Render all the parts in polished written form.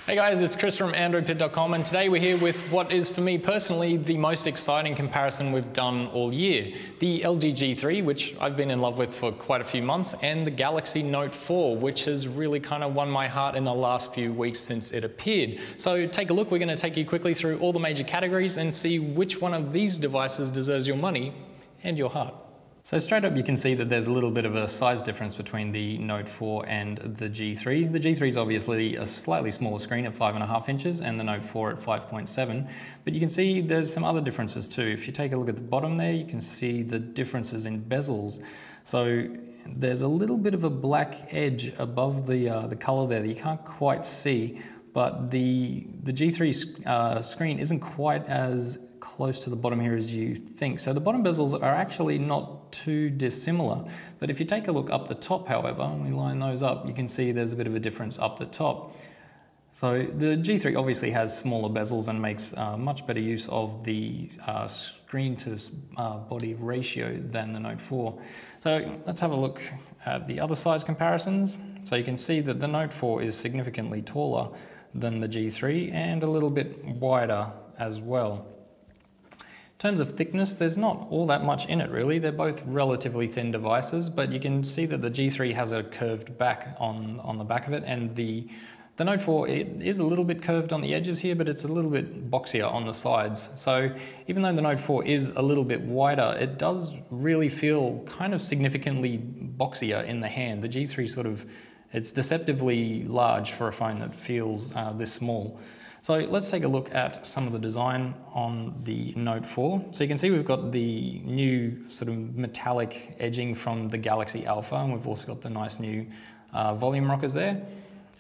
Hey guys, it's Chris from AndroidPIT.com, and today we're here with what is for me personally the most exciting comparison we've done all year. The LG G3, which I've been in love with for quite a few months, and the Galaxy Note 4, which has really kind of won my heart in the last few weeks since it appeared. So take a look, we're going to take you quickly through all the major categories and see which one of these devices deserves your money and your heart. So straight up you can see that there's a little bit of a size difference between the Note 4 and the G3. The G3 is obviously a slightly smaller screen at 5.5 inches and the Note 4 at 5.7, but you can see there's some other differences too. If you take a look at the bottom there, you can see the differences in bezels. So there's a little bit of a black edge above the color there that you can't quite see, but the G3 screen isn't quite as close to the bottom here as you think. So the bottom bezels are actually not too dissimilar. But if you take a look up the top, however, and we line those up, you can see there's a bit of a difference up the top. So the G3 obviously has smaller bezels and makes much better use of the screen to body ratio than the Note 4. So let's have a look at the other size comparisons. So you can see that the Note 4 is significantly taller than the G3 and a little bit wider as well. In terms of thickness, there's not all that much in it really. They're both relatively thin devices, but you can see that the G3 has a curved back on the back of it, and the Note 4, it is a little bit curved on the edges here, but it's a little bit boxier on the sides. So even though the Note 4 is a little bit wider, it does really feel kind of significantly boxier in the hand. The G3 it's deceptively large for a phone that feels this small. So let's take a look at some of the design on the Note 4. So you can see we've got the new sort of metallic edging from the Galaxy Alpha, and we've also got the nice new volume rockers there.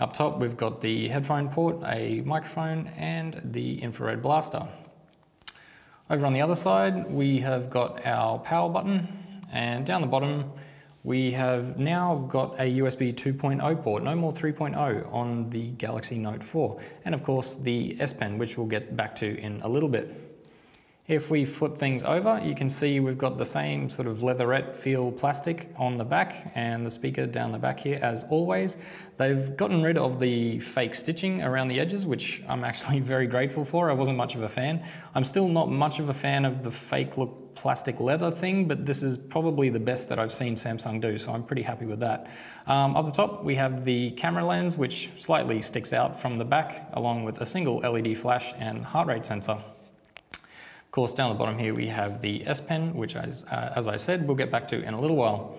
Up top we've got the headphone port, a microphone, and the infrared blaster. Over on the other side we have got our power button, and down the bottom we have now got a USB 2.0 port, no more 3.0 on the Galaxy Note 4. And of course the S Pen, which we'll get back to in a little bit. If we flip things over, you can see we've got the same sort of leatherette feel plastic on the back and the speaker down the back here as always. They've gotten rid of the fake stitching around the edges, which I'm actually very grateful for. I wasn't much of a fan. I'm still not much of a fan of the fake look plastic leather thing, but this is probably the best that I've seen Samsung do, so I'm pretty happy with that. Up the top we have the camera lens, which slightly sticks out from the back, along with a single LED flash and heart rate sensor. Of course, down the bottom here we have the S Pen, which as I said, we'll get back to in a little while.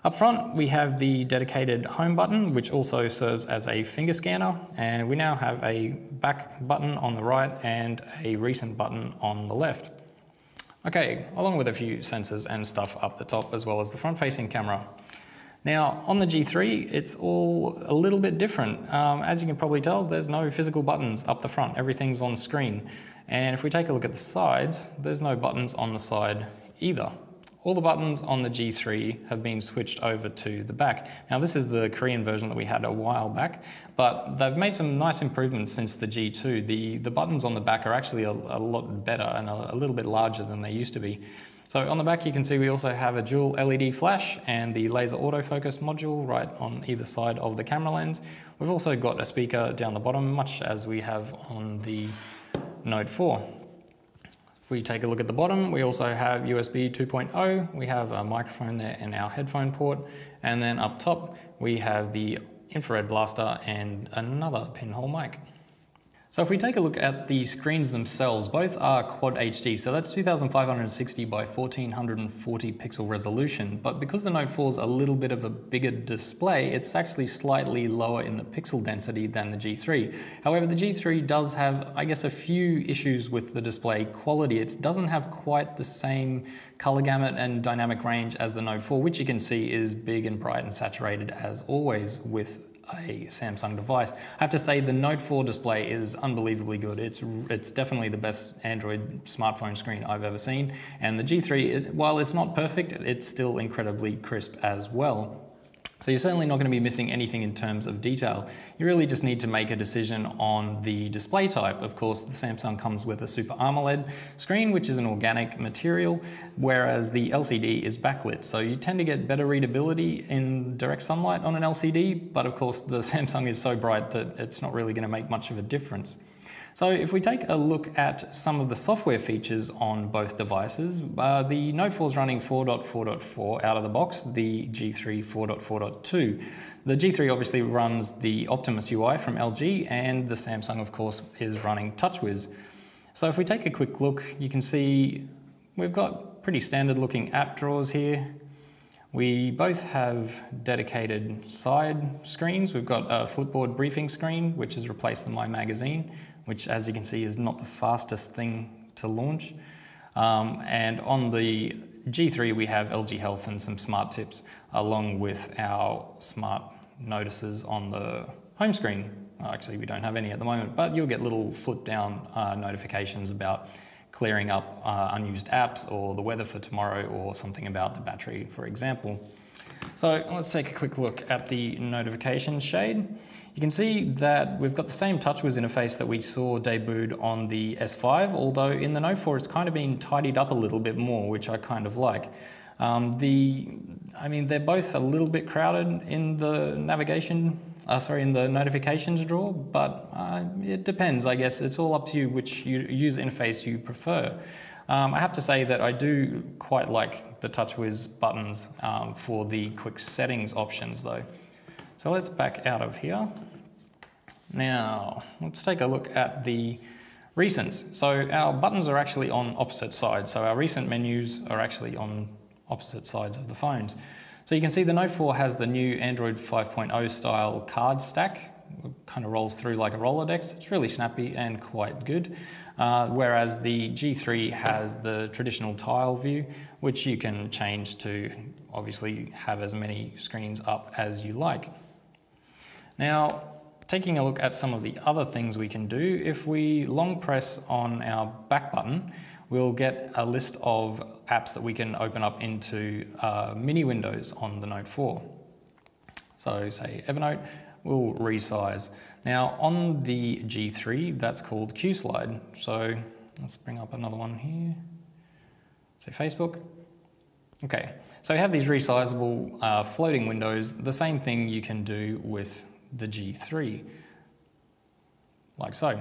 Up front we have the dedicated home button, which also serves as a finger scanner, and we now have a back button on the right and a recent button on the left. Okay, along with a few sensors and stuff up the top, as well as the front-facing camera. Now, on the G3, it's all a little bit different. As you can probably tell, there's no physical buttons up the front. Everything's on screen. And if we take a look at the sides, there's no buttons on the side either. All the buttons on the G3 have been switched over to the back. Now, this is the Korean version that we had a while back, but they've made some nice improvements since the G2. The buttons on the back are actually a lot better and a little bit larger than they used to be. So on the back you can see we also have a dual LED flash and the laser autofocus module right on either side of the camera lens. We've also got a speaker down the bottom, much as we have on the Note 4. If we take a look at the bottom, we also have USB 2.0, we have a microphone there and our headphone port, and then up top we have the infrared blaster and another pinhole mic. So if we take a look at the screens themselves, both are Quad HD, so that's 2560 by 1440 pixel resolution, but because the Note 4 is a little bit of a bigger display, it's actually slightly lower in the pixel density than the G3. However, the G3 does have, I guess, a few issues with the display quality. It doesn't have quite the same color gamut and dynamic range as the Note 4, which you can see is big and bright and saturated as always with a Samsung device. I have to say the Note 4 display is unbelievably good. It's definitely the best Android smartphone screen I've ever seen, and the G3, while it's not perfect, it's still incredibly crisp as well. So you're certainly not going to be missing anything in terms of detail. You really just need to make a decision on the display type. Of course, the Samsung comes with a Super AMOLED screen, which is an organic material, whereas the LCD is backlit. So you tend to get better readability in direct sunlight on an LCD, but of course the Samsung is so bright that it's not really going to make much of a difference. So if we take a look at some of the software features on both devices, the Note 4 is running 4.4.4 out of the box, the G3 4.4.2. The G3 obviously runs the Optimus UI from LG, and the Samsung of course is running TouchWiz. So if we take a quick look, you can see we've got pretty standard looking app drawers here. We both have dedicated side screens. We've got a Flipboard briefing screen, which has replaced the My Magazine, which as you can see is not the fastest thing to launch. And on the G3 we have LG Health and some smart tips, along with our smart notices on the home screen. Actually we don't have any at the moment, but you'll get little flip down notifications about clearing up unused apps or the weather for tomorrow or something about the battery, for example. So let's take a quick look at the notification shade. You can see that we've got the same TouchWiz interface that we saw debuted on the S5, although in the Note 4 it's kind of been tidied up a little bit more, which I kind of like. They're both a little bit crowded in the in the notifications drawer, but it depends, I guess. It's all up to you which user interface you prefer. I have to say that I do quite like the TouchWiz buttons for the quick settings options though. So let's back out of here. Now, let's take a look at the recents. So our buttons are actually on opposite sides. So our recent menus are actually on opposite sides of the phones. So you can see the Note 4 has the new Android 5.0 style card stack. It kind of rolls through like a Rolodex. It's really snappy and quite good. Whereas the G3 has the traditional tile view, which you can change to obviously have as many screens up as you like. Now, taking a look at some of the other things we can do, if we long press on our back button, we'll get a list of apps that we can open up into mini windows on the Note 4. So say Evernote, we'll resize. Now on the G3, that's called Q-Slide. So let's bring up another one here. Say Facebook. Okay, so we have these resizable floating windows. The same thing you can do with the G3, like so.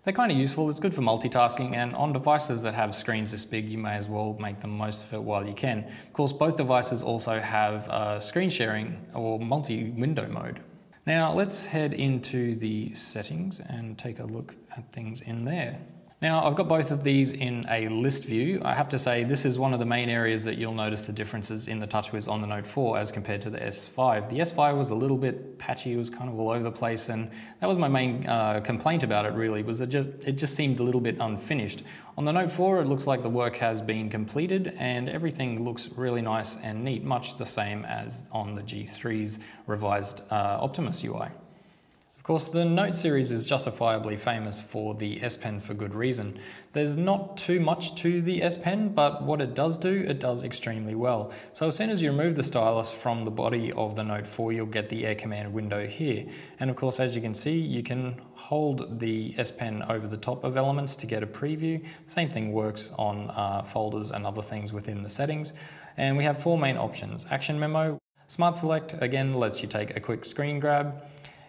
They're kind of useful, it's good for multitasking, and on devices that have screens this big, you may as well make the most of it while you can. Of course, both devices also have screen sharing or multi-window mode. Now let's head into the settings and take a look at things in there. Now I've got both of these in a list view. I have to say this is one of the main areas that you'll notice the differences in the TouchWiz on the Note 4 as compared to the S5. The S5 was a little bit patchy, it was kind of all over the place, and that was my main complaint about it really, was it just seemed a little bit unfinished. On the Note 4 it looks like the work has been completed and everything looks really nice and neat, much the same as on the G3's revised Optimus UI. Of course, the Note series is justifiably famous for the S Pen for good reason. There's not too much to the S Pen, but what it does do, it does extremely well. So as soon as you remove the stylus from the body of the Note 4, you'll get the Air Command window here. And of course, as you can see, you can hold the S Pen over the top of elements to get a preview. Same thing works on folders and other things within the settings. And we have four main options. Action Memo, Smart Select, again, lets you take a quick screen grab.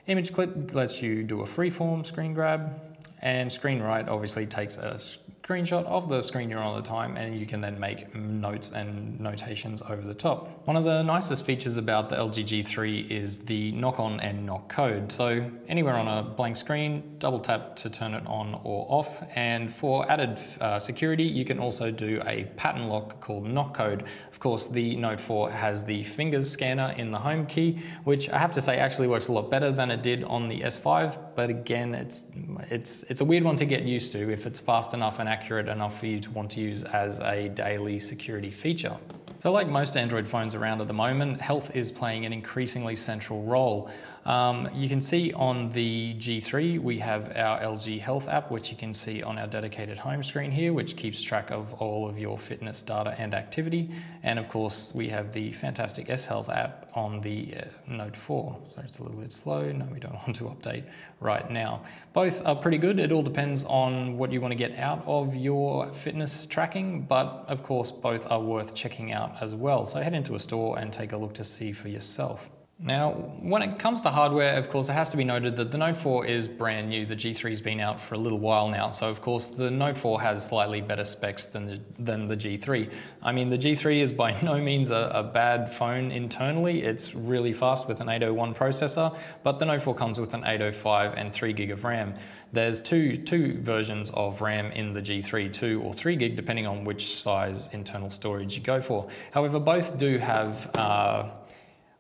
Image Clip lets you do a freeform screen grab, and Screen Write obviously takes a screenshot of the screen you're on at the time, and you can then make notes and notations over the top. One of the nicest features about the LG G3 is the knock on and knock code. So anywhere on a blank screen, double tap to turn it on or off, and for added security, you can also do a pattern lock called knock code. Of course, the Note 4 has the fingers scanner in the home key, which I have to say actually works a lot better than it did on the S5, but again, it's a weird one to get used to if it's fast enough and accurate enough for you to want to use as a daily security feature. So like most Android phones around at the moment, health is playing an increasingly central role. You can see on the G3 we have our LG Health app, which you can see on our dedicated home screen here, which keeps track of all of your fitness data and activity. And of course we have the fantastic S Health app on the Note 4. So it's a little bit slow. No, we don't want to update right now. Both are pretty good. It all depends on what you want to get out of your fitness tracking, but of course both are worth checking out as well. So head into a store and take a look to see for yourself. Now, when it comes to hardware, of course, it has to be noted that the Note 4 is brand new. The G3's been out for a little while now, so of course the Note 4 has slightly better specs than the G3. I mean, the G3 is by no means a bad phone internally. It's really fast with an 801 processor, but the Note 4 comes with an 805 and 3 gig of RAM. There's two versions of RAM in the G3, 2 or 3 gig, depending on which size internal storage you go for. However, both do have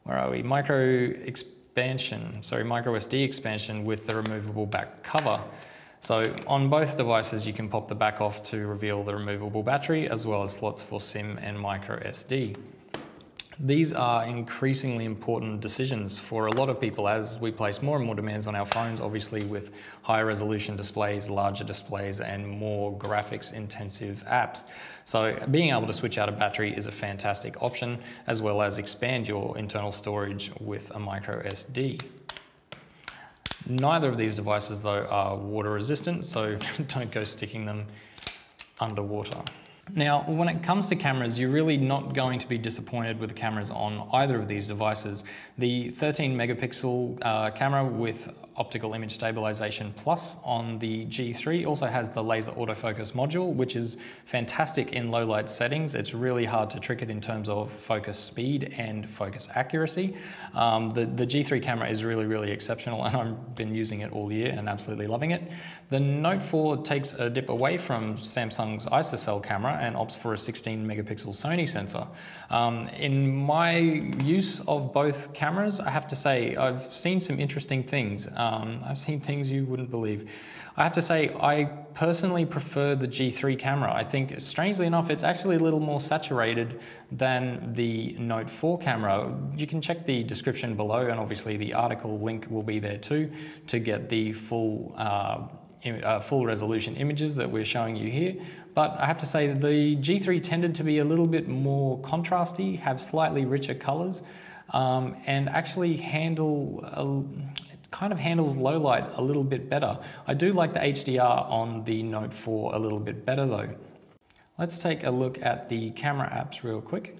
micro SD expansion with the removable back cover. So on both devices you can pop the back off to reveal the removable battery, as well as slots for SIM and micro SD. These are increasingly important decisions for a lot of people as we place more and more demands on our phones, obviously with higher resolution displays, larger displays, and more graphics intensive apps. So being able to switch out a battery is a fantastic option, as well as expand your internal storage with a micro SD. Neither of these devices though are water resistant, so don't go sticking them underwater. Now, when it comes to cameras, you're really not going to be disappointed with the cameras on either of these devices. The 13 megapixel camera with optical image stabilization plus on the G3 also has the laser autofocus module, which is fantastic in low light settings. It's really hard to trick it in terms of focus speed and focus accuracy. The G3 camera is really exceptional, and I've been using it all year and absolutely loving it. The Note 4 takes a dip away from Samsung's ISOCELL camera and opts for a 16 megapixel Sony sensor. In my use of both cameras, I have to say I've seen some interesting things. I've seen things you wouldn't believe. I have to say I personally prefer the G3 camera. I think, strangely enough, it's actually a little more saturated than the Note 4 camera. You can check the description below, and obviously the article link will be there too, to get the full resolution images that we're showing you here. But I have to say the G3 tended to be a little bit more contrasty, have slightly richer colors, and actually kind of handles low light a little bit better. I do like the HDR on the Note 4 a little bit better though. Let's take a look at the camera apps real quick.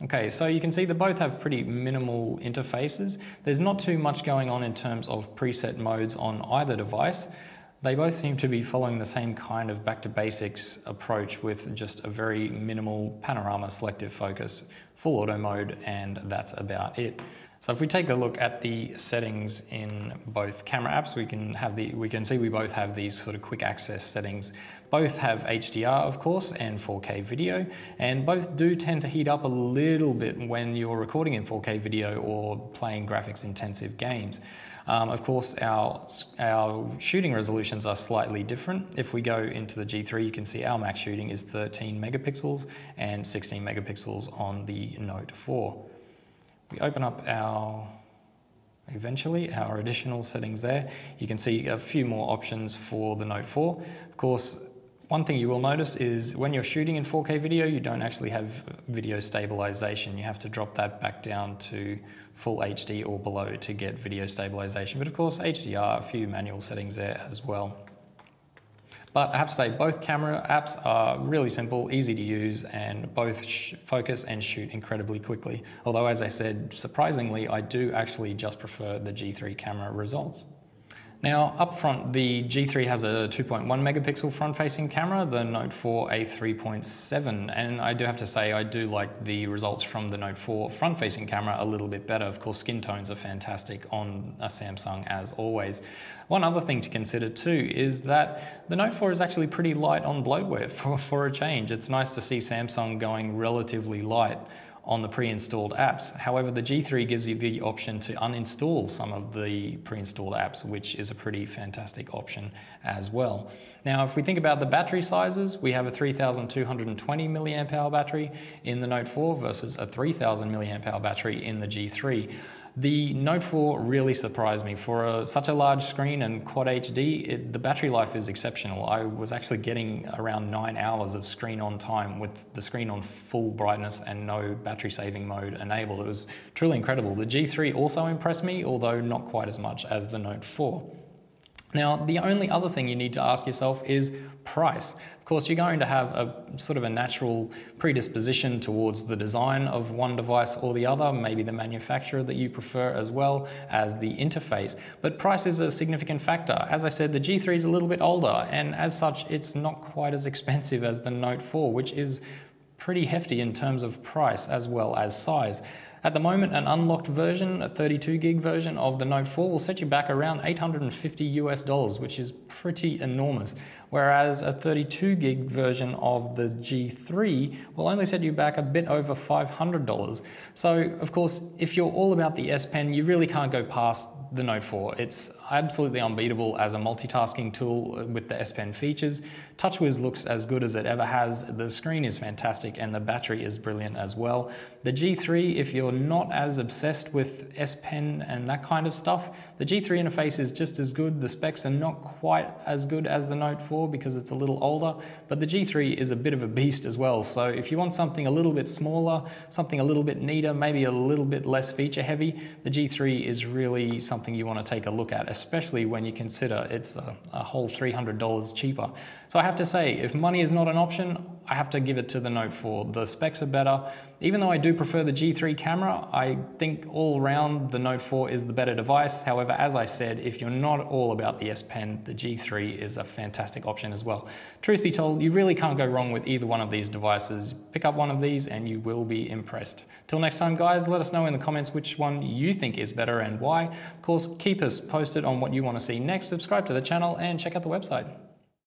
Okay, so you can see they both have pretty minimal interfaces. There's not too much going on in terms of preset modes on either device. They both seem to be following the same kind of back to basics approach with just a very minimal panorama selective focus, full auto mode, and that's about it. So if we take a look at the settings in both camera apps, we can see we both have these sort of quick access settings. Both have HDR, of course, and 4K video, and both do tend to heat up a little bit when you're recording in 4K video or playing graphics intensive games. Of course, our shooting resolutions are slightly different. If we go into the G3, you can see our max shooting is 13 megapixels and 16 megapixels on the Note 4. We open up our additional settings there. You can see a few more options for the Note 4. Of course, one thing you will notice is when you're shooting in 4K video, you don't actually have video stabilization. You have to drop that back down to full HD or below to get video stabilization. But of course, HDR, a few manual settings there as well. But I have to say, both camera apps are really simple, easy to use, and both focus and shoot incredibly quickly. Although, as I said, surprisingly, I do actually just prefer the G3 camera results. Now, up front, the G3 has a 2.1 megapixel front-facing camera, the Note 4 a 3.7, and I do have to say I do like the results from the Note 4 front-facing camera a little bit better. Of course, skin tones are fantastic on a Samsung as always. One other thing to consider too is that the Note 4 is actually pretty light on bloatware for a change. It's nice to see Samsung going relatively light on the pre-installed apps. However, the G3 gives you the option to uninstall some of the pre-installed apps, which is a pretty fantastic option as well. Now, if we think about the battery sizes, we have a 3220 milliamp hour battery in the Note 4 versus a 3000 milliamp hour battery in the G3. The Note 4 really surprised me. For such a large screen and Quad HD, the battery life is exceptional. I was actually getting around 9 hours of screen on time with the screen on full brightness and no battery saving mode enabled. It was truly incredible. The G3 also impressed me, although not quite as much as the Note 4. Now, the only other thing you need to ask yourself is price. Of course, you're going to have a sort of a natural predisposition towards the design of one device or the other, maybe the manufacturer that you prefer as well as the interface. But price is a significant factor. As I said, the G3 is a little bit older, and as such, it's not quite as expensive as the Note 4, which is pretty hefty in terms of price as well as size. At the moment, an unlocked version, a 32 gig version of the Note 4 will set you back around $850 US, which is pretty enormous. Whereas a 32 gig version of the G3 will only set you back a bit over $500. So, of course, if you're all about the S Pen, you really can't go past the Note 4. It's absolutely unbeatable as a multitasking tool with the S Pen features. TouchWiz looks as good as it ever has. The screen is fantastic and the battery is brilliant as well. The G3, if you're not as obsessed with S Pen and that kind of stuff, the G3 interface is just as good. The specs are not quite as good as the Note 4 because it's a little older, but the G3 is a bit of a beast as well. So if you want something a little bit smaller, something a little bit neater, maybe a little bit less feature heavy, the G3 is really something you want to take a look at, especially when you consider it's a whole $300 cheaper. So I have to say, if money is not an option, I have to give it to the Note 4. The specs are better. Even though I do prefer the G3 camera, I think all around the Note 4 is the better device. However, as I said, if you're not all about the S Pen, the G3 is a fantastic option as well. Truth be told, you really can't go wrong with either one of these devices. Pick up one of these and you will be impressed. Till next time, guys, let us know in the comments which one you think is better and why. Of course, keep us posted on what you want to see next, subscribe to the channel and check out the website.